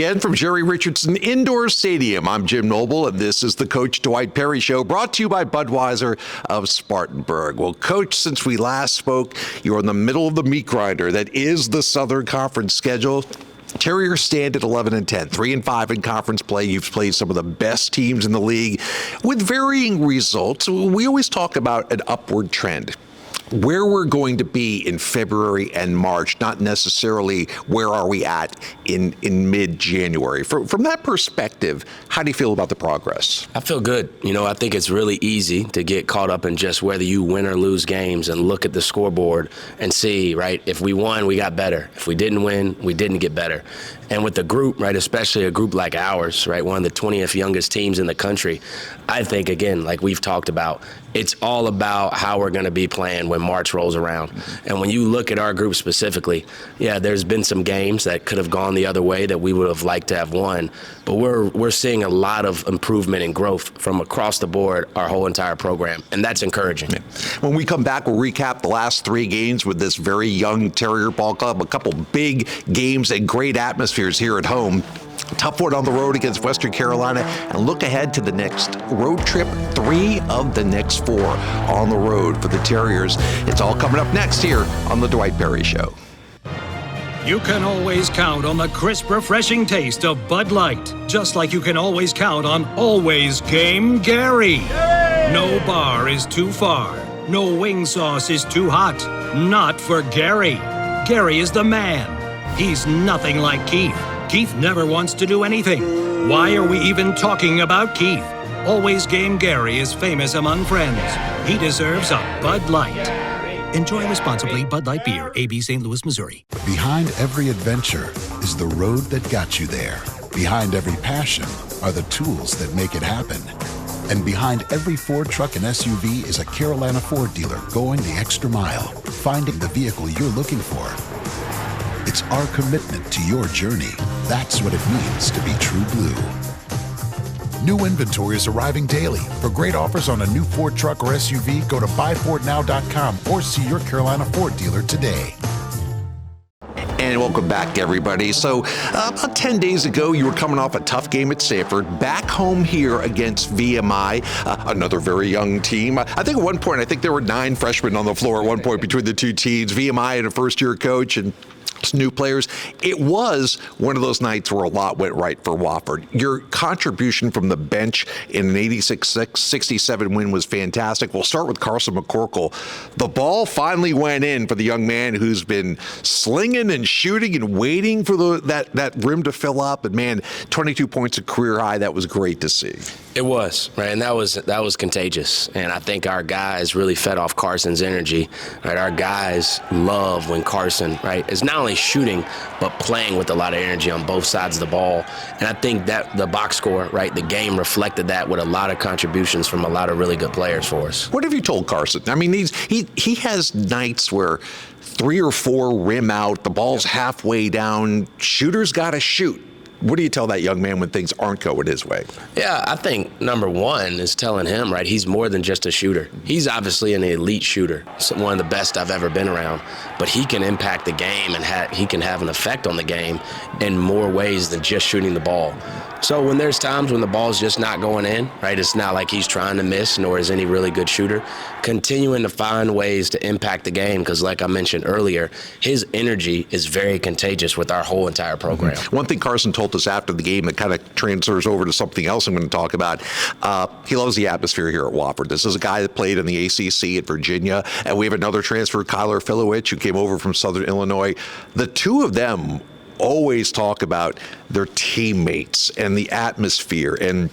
again from Jerry Richardson Indoor Stadium. I'm Jim Noble, and this is the Coach Dwight Perry Show, brought to you by Budweiser of Spartanburg. Well, Coach, since we last spoke, you're in the middle of the meat grinder that is the Southern Conference schedule. Terriers stand at 11-10, 3-5 in conference play. You've played some of the best teams in the league with varying results. We always talk about an upward trend. Where we're going to be in February and March, not necessarily where are we at in mid-January. From that perspective, how do you feel about the progress? I feel good. I think it's really easy to get caught up in just whether you win or lose games and look at the scoreboard and see, right, if we won, we got better. If we didn't win, we didn't get better. And with the group, right, especially a group like ours, right, one of the 20th youngest teams in the country, I think, again, like we've talked about, it's all about how we're going to be playing when March rolls around. And when you look at our group specifically, yeah, there's been some games that could have gone the other way that we would have liked to have won. But we're seeing a lot of improvement and growth from across the board, our whole entire program, and that's encouraging. Yeah. When we come back, we'll recap the last 3 games with this very young Terrier Ball Club, a couple big games and great atmospheres here at home. Tough one on the road against Western Carolina, and look ahead to the next road trip, 3 of the next 4 on the road for the Terriers. It's all coming up next here on The Dwight Perry Show. You can always count on the crisp, refreshing taste of Bud Light, just like you can always count on Always Game Gary. No bar is too far. No wing sauce is too hot. Not for Gary. Gary is the man. He's nothing like Keith. Keith never wants to do anything. Why are we even talking about Keith? Always Game Gary is famous among friends. He deserves a Bud Light. Enjoy responsibly. Bud Light Beer, AB St. Louis, Missouri. Behind every adventure is the road that got you there. Behind every passion are the tools that make it happen. And behind every Ford truck and SUV is a Carolina Ford dealer going the extra mile, finding the vehicle you're looking for. It's our commitment to your journey. That's what it means to be True Blue. New inventory is arriving daily. For great offers on a new Ford truck or SUV, go to buyfordnow.com or see your Carolina Ford dealer today. And welcome back, everybody. So about 10 days ago, you were coming off a tough game at Sanford, back home here against VMI, another very young team. I think at one point, there were 9 freshmen on the floor at one point between the two teams, VMI and a first-year coach and new players. It was one of those nights where a lot went right for Wofford. Your contribution from the bench in an 86-67 win was fantastic. We'll start with Carson McCorkle. The ball finally went in for the young man who's been slinging and shooting and waiting for that rim to fill up. And man, 22 points, a career high. That was great to see. It was, right, and that was contagious. And I think our guys really fed off Carson's energy. Right, our guys love when Carson, right, is not only shooting but playing with a lot of energy on both sides of the ball. And I think that the box score, right, the game reflected that with a lot of contributions from a lot of really good players for us. What have you told Carson? I mean, he has nights where 3 or 4 rim out, the ball's halfway down, shooter's got to shoot. What do you tell that young man when things aren't going his way? Yeah, I think number one is telling him, right, he's more than just a shooter. He's obviously an elite shooter, one of the best I've ever been around, but he can impact the game and he can have an effect on the game in more ways than just shooting the ball. So when there's times when the ball's just not going in, right, it's not like he's trying to miss, nor is any really good shooter, continuing to find ways to impact the game, because like I mentioned earlier, his energy is very contagious with our whole entire program. Mm-hmm. One thing Carson told us after the game that kind of transfers over to something else I'm going to talk about, he loves the atmosphere here at Wofford. This is a guy that played in the ACC at Virginia, and we have another transfer, Kyler Filowich, who came over from Southern Illinois. The two of them always talk about their teammates and the atmosphere, and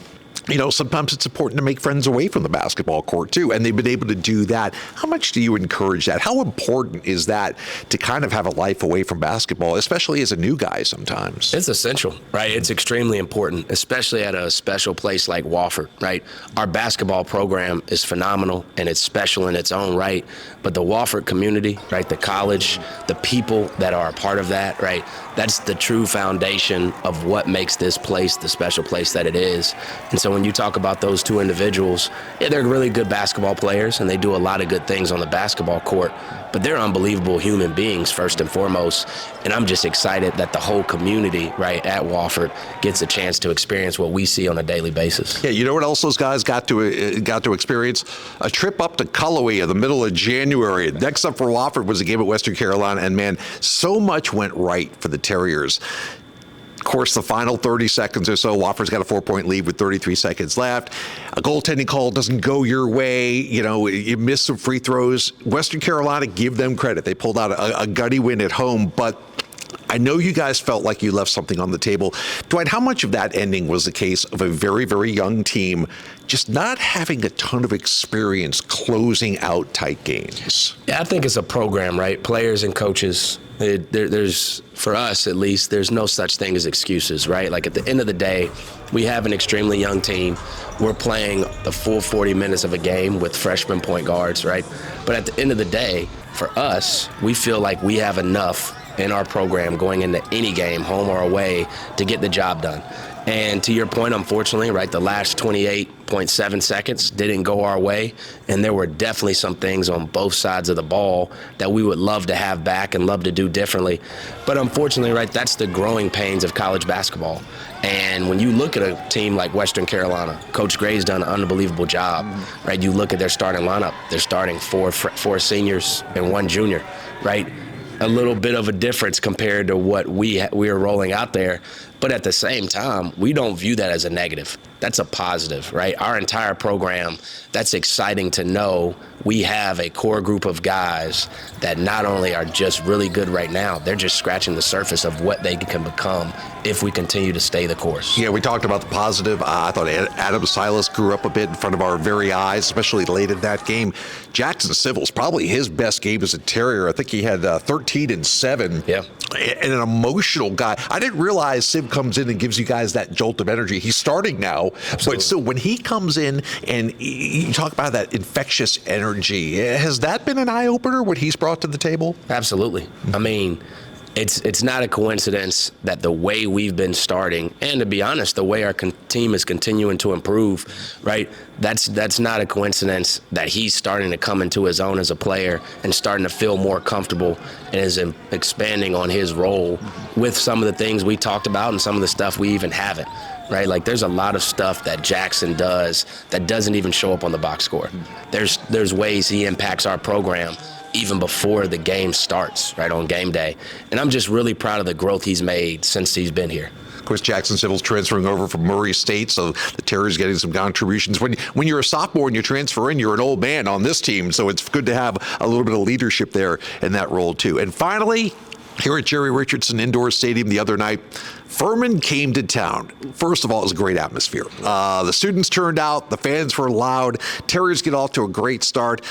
you know, sometimes it's important to make friends away from the basketball court too, and they've been able to do that. How much do you encourage that? How important is that to kind of have a life away from basketball, especially as a new guy sometimes? It's essential, right? It's extremely important, especially at a special place like Wofford, right? Our basketball program is phenomenal and it's special in its own right, but the Wofford community, right, the college, the people that are a part of that, right, that's the true foundation of what makes this place the special place that it is. And so So when you talk about those two individuals, yeah, they're really good basketball players, and they do a lot of good things on the basketball court, but they're unbelievable human beings first and foremost. And I'm just excited that the whole community, right, at Wofford gets a chance to experience what we see on a daily basis. Yeah, you know what else those guys got to experience? A trip up to Cullowhee in the middle of January. Next up for Wofford was a game at Western Carolina, and man, so much went right for the Terriers. Of course, the final 30 seconds or so, Wofford's got a 4-point lead with 33 seconds left. A goaltending call doesn't go your way. You know, you miss some free throws. Western Carolina, give them credit. They pulled out a gutty win at home, but I know you guys felt like you left something on the table. Dwight, how much of that ending was the case of a very, very young team just not having a ton of experience closing out tight games? Yeah, I think it's a program, right? Players and coaches. There's, for us at least, there's no such thing as excuses, right? Like at the end of the day, we have an extremely young team. We're playing the full 40 minutes of a game with freshman point guards, right? But at the end of the day, for us, we feel like we have enough in our program going into any game, home or away, to get the job done. And to your point, unfortunately, right, the last 28.7 seconds didn't go our way, and there were definitely some things on both sides of the ball that we would love to have back and love to do differently. But unfortunately, right, that's the growing pains of college basketball. And when you look at a team like Western Carolina, Coach Gray's done an unbelievable job, right? You look at their starting lineup, they're starting four seniors and one junior, right? A little bit of a difference compared to what we are rolling out there. But at the same time, we don't view that as a negative. That's a positive, right? Our entire program, that's exciting to know we have a core group of guys that not only are just really good right now, they're just scratching the surface of what they can become if we continue to stay the course. Yeah, we talked about the positive. I thought Adam Silas grew up a bit in front of our very eyes, especially late in that game. Jackson Civil's probably his best game as a Terrier. I think he had 13 and 7. Yeah. And an emotional guy. I didn't realize Civ comes in and gives you guys that jolt of energy. He's starting now, Absolutely. But still, when he comes in and you talk about that infectious energy, has that been an eye-opener, what he's brought to the table? Absolutely. I mean, it's not a coincidence that the way we've been starting, and to be honest, the way our team is continuing to improve, right? That's not a coincidence that he's starting to come into his own as a player and starting to feel more comfortable and is expanding on his role with some of the things we talked about and some of the stuff we even haven't, right? Like there's a lot of stuff that Jackson does that doesn't even show up on the box score. There's ways he impacts our program even before the game starts, right, on game day. And I'm just really proud of the growth he's made since he's been here. Of course, Jackson Civil's transferring over from Murray State, so the Terriers getting some contributions. When you're a sophomore and you transfer in, you're an old man on this team, so it's good to have a little bit of leadership there in that role, too. And finally, here at Jerry Richardson Indoor Stadium the other night, Furman came to town. First of all, it was a great atmosphere. The students turned out, the fans were loud, Terriers get off to a great start.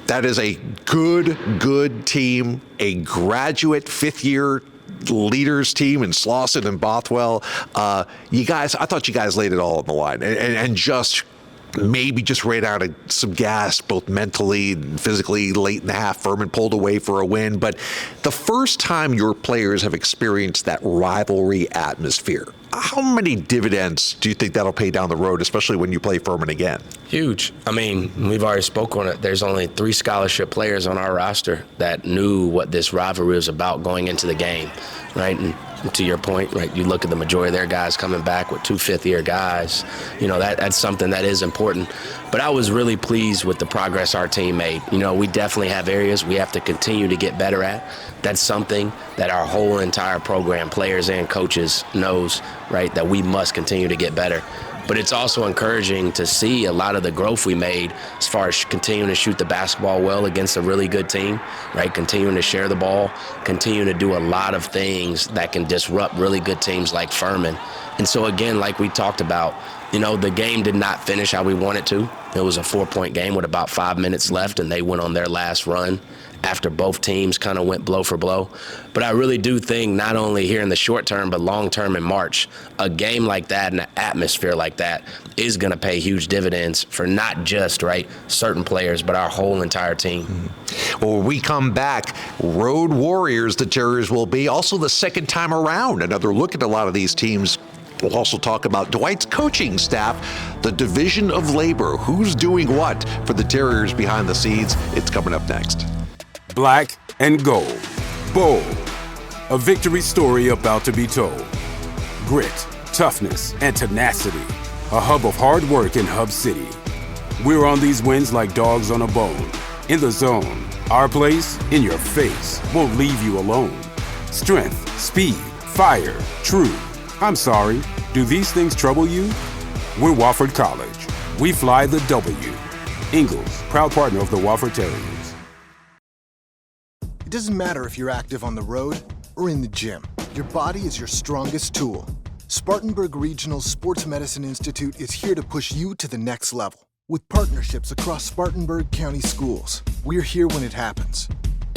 That is a good team, a graduate fifth-year leaders team in Slauson and Bothwell. You guys, I thought you guys laid it all on the line and just maybe just ran out of some gas, both mentally and physically. Late in the half, Furman pulled away for a win. But the first time your players have experienced that rivalry atmosphere, how many dividends do you think that'll pay down the road, especially when you play Furman again? Huge. I mean, we've already spoke on it. There's only 3 scholarship players on our roster that knew what this rivalry was about going into the game, right? And to your point, right, you look at the majority of their guys coming back with 2 fifth-year guys. You know, that's something that is important. But I was really pleased with the progress our team made. You know, we definitely have areas we have to continue to get better at. That's something that our whole entire program, players and coaches, knows, right, that we must continue to get better. But it's also encouraging to see a lot of the growth we made as far as continuing to shoot the basketball well against a really good team, right? Continuing to share the ball, continuing to do a lot of things that can disrupt really good teams like Furman. And so again, like we talked about, you know, the game did not finish how we wanted to. It was a 4-point game with about 5 minutes left, and they went on their last run after both teams kind of went blow for blow. But I really do think not only here in the short term, but long term in March, a game like that and an atmosphere like that is going to pay huge dividends for not just, right, certain players, but our whole entire team. Well, when we come back, road warriors the Terriers will be. Also the second time around, another look at a lot of these teams We'll also talk about Dwight's coaching staff, the division of labor, who's doing what for the Terriers behind the scenes. It's coming up next. Black and gold. Bold. A victory story about to be told. Grit, toughness, and tenacity. A hub of hard work in Hub City. We're on these wins like dogs on a bone. In the zone. Our place, in your face, won't leave you alone. Strength, speed, fire, true. I'm sorry, do these things trouble you? We're Wofford College. We fly the W. Ingalls, proud partner of the Wofford Terriers. It doesn't matter if you're active on the road or in the gym. Your body is your strongest tool. Spartanburg Regional Sports Medicine Institute is here to push you to the next level. With partnerships across Spartanburg County schools, we're here when it happens.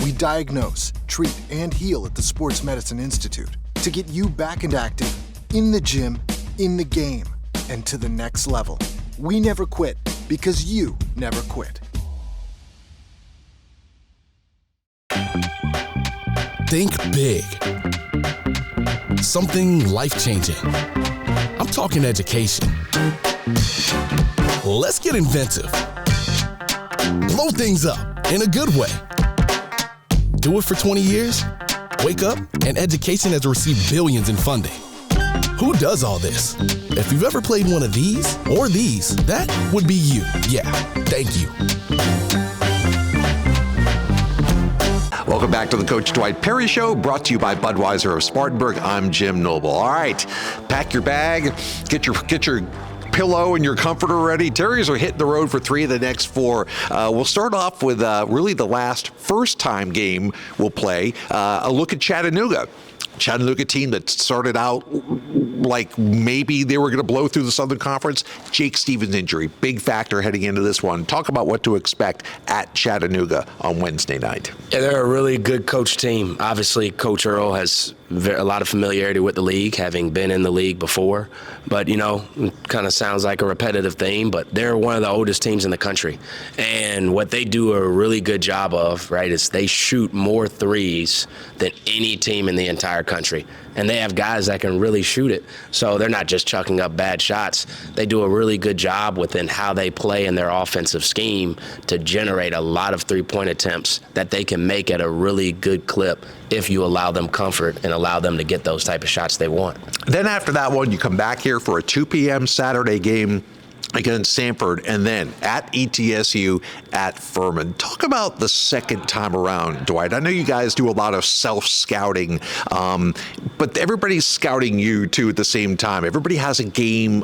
We diagnose, treat, and heal at the Sports Medicine Institute to get you back and active, in the gym, in the game, and to the next level. We never quit because you never quit. Think big. Something life-changing. I'm talking education. Let's get inventive. Blow things up in a good way. Do it for 20 years? Wake up and education has received billions in funding. Who does all this? If you've ever played one of these or these, that would be you. Yeah, thank you. Welcome back to the Coach Dwight Perry Show, brought to you by Budweiser of Spartanburg. I'm Jim Noble. All right, pack your bag, get your pillow and your comforter ready. Terriers are hitting the road for 3 of the next 4. We'll start off with really the last first-time game we'll play. A look at Chattanooga. Chattanooga team that started out like maybe they were going to blow through the Southern Conference. Jake Stevens' injury, big factor heading into this one. Talk about what to expect at Chattanooga on Wednesday night. Yeah, they're a really good coach team. Obviously, Coach Earl has a lot of familiarity with the league, having been in the league before. But, you know, it kind of sounds like a repetitive theme, but they're one of the oldest teams in the country. And what they do a really good job of, right, is they shoot more threes than any team in the entire country. And they have guys that can really shoot it. So they're not just chucking up bad shots. They do a really good job within how they play in their offensive scheme to generate a lot of three-point attempts that they can make at a really good clip if you allow them comfort and allow them to get those type of shots they want. Then after that one, you come back here for a 2 p.m. Saturday game against Sanford, and then at ETSU at Furman. Talk about the second time around, Dwight. I know you guys do a lot of self-scouting, but everybody's scouting you, too, at the same time. Everybody has a game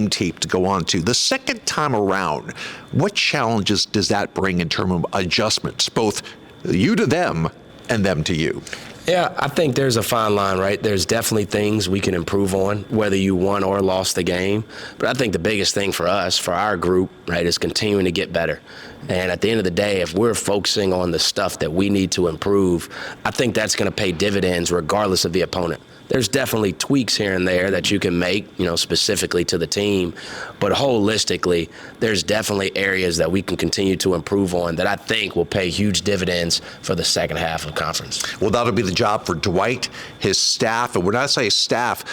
tape to go on to. The second time around, what challenges does that bring in terms of adjustments, both you to them and them to you? Yeah, I think there's a fine line, right? There's definitely things we can improve on, whether you won or lost the game. But I think the biggest thing for us, for our group, right, is continuing to get better. And at the end of the day, if we're focusing on the stuff that we need to improve, I think that's going to pay dividends regardless of the opponent. There's definitely tweaks here and there that you can make, you know, specifically to the team. But holistically, there's definitely areas that we can continue to improve on that I think will pay huge dividends for the second half of conference. Well, that'll be the job for Dwight, his staff. And when I say staff,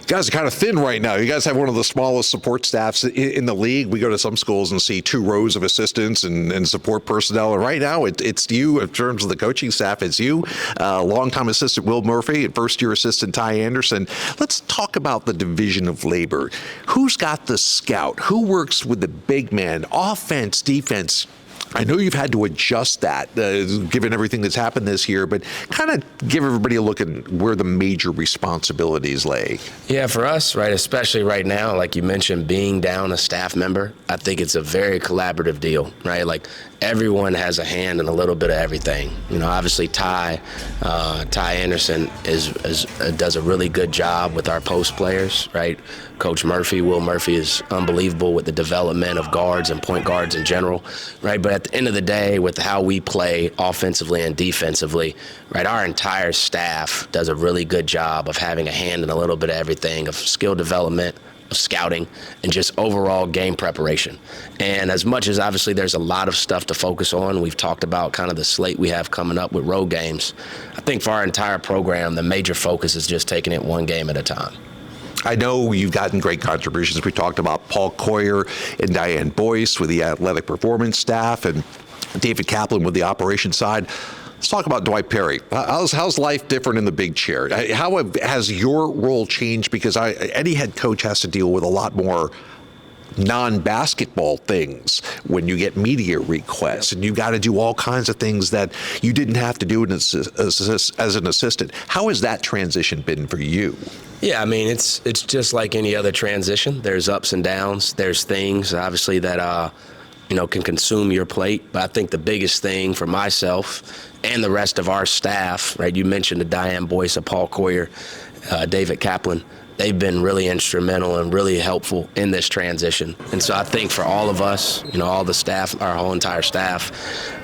you guys are kind of thin right now. You guys have one of the smallest support staffs in the league. We go to some schools and see 2 rows of assistants and support personnel. And right now, it's you in terms of the coaching staff. It's you, longtime assistant Will Murphy, and first-year assistant Ty Anderson. Let's talk about the division of labor. Who's got the scout? Who works with the big man? Offense, defense? I know you've had to adjust that, given everything that's happened this year, but kind of give everybody a look at where the major responsibilities lay. Yeah, for us, right, especially right now, like you mentioned, being down a staff member, I think it's a very collaborative deal, right? Like everyone has a hand in a little bit of everything. You know, obviously Ty Anderson does a really good job with our post players, right? Coach Murphy, Will Murphy, is unbelievable with the development of guards and point guards in general, right? But at the end of the day, with how we play offensively and defensively, right, our entire staff does a really good job of having a hand in a little bit of everything, of skill development, of scouting, and just overall game preparation. And as much as obviously there's a lot of stuff to focus on, we've talked about kind of the slate we have coming up with road games. I think for our entire program, the major focus is just taking it one game at a time. I know you've gotten great contributions. We talked about Paul Coyer and Diane Boyce with the athletic performance staff and David Kaplan with the operations side. Let's talk about Dwight Perry. How's life different in the big chair? How has your role changed? Because any head coach has to deal with a lot more non-basketball things when you get media requests, and you got to do all kinds of things that you didn't have to do as an assistant. How has that transition been for you? Yeah, I mean, it's just like any other transition. There's ups and downs. There's things, obviously, that can consume your plate. But I think the biggest thing for myself and the rest of our staff, right? You mentioned the Diane Boyce, Paul Coyer, David Kaplan. They've been really instrumental and really helpful in this transition. And so I think for all of us, all the staff, our whole entire staff,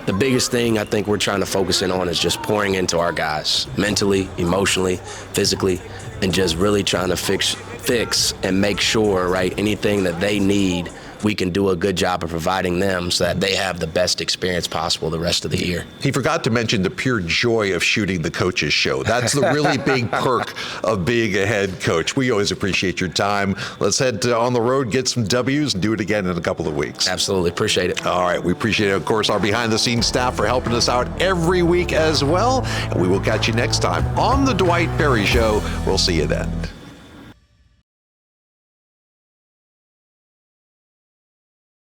the biggest thing I think we're trying to focus in on is just pouring into our guys, mentally, emotionally, physically, and just really trying to fix and make sure, right, anything that they need, we can do a good job of providing them so that they have the best experience possible the rest of the year. He forgot to mention the pure joy of shooting the coaches show. That's the really big perk of being a head coach. We always appreciate your time. Let's head on the road, get some W's, and do it again in a couple of weeks. Absolutely. Appreciate it. All right. We appreciate, of course, our behind-the-scenes staff for helping us out every week as well. And we will catch you next time on The Dwight Perry Show. We'll see you then.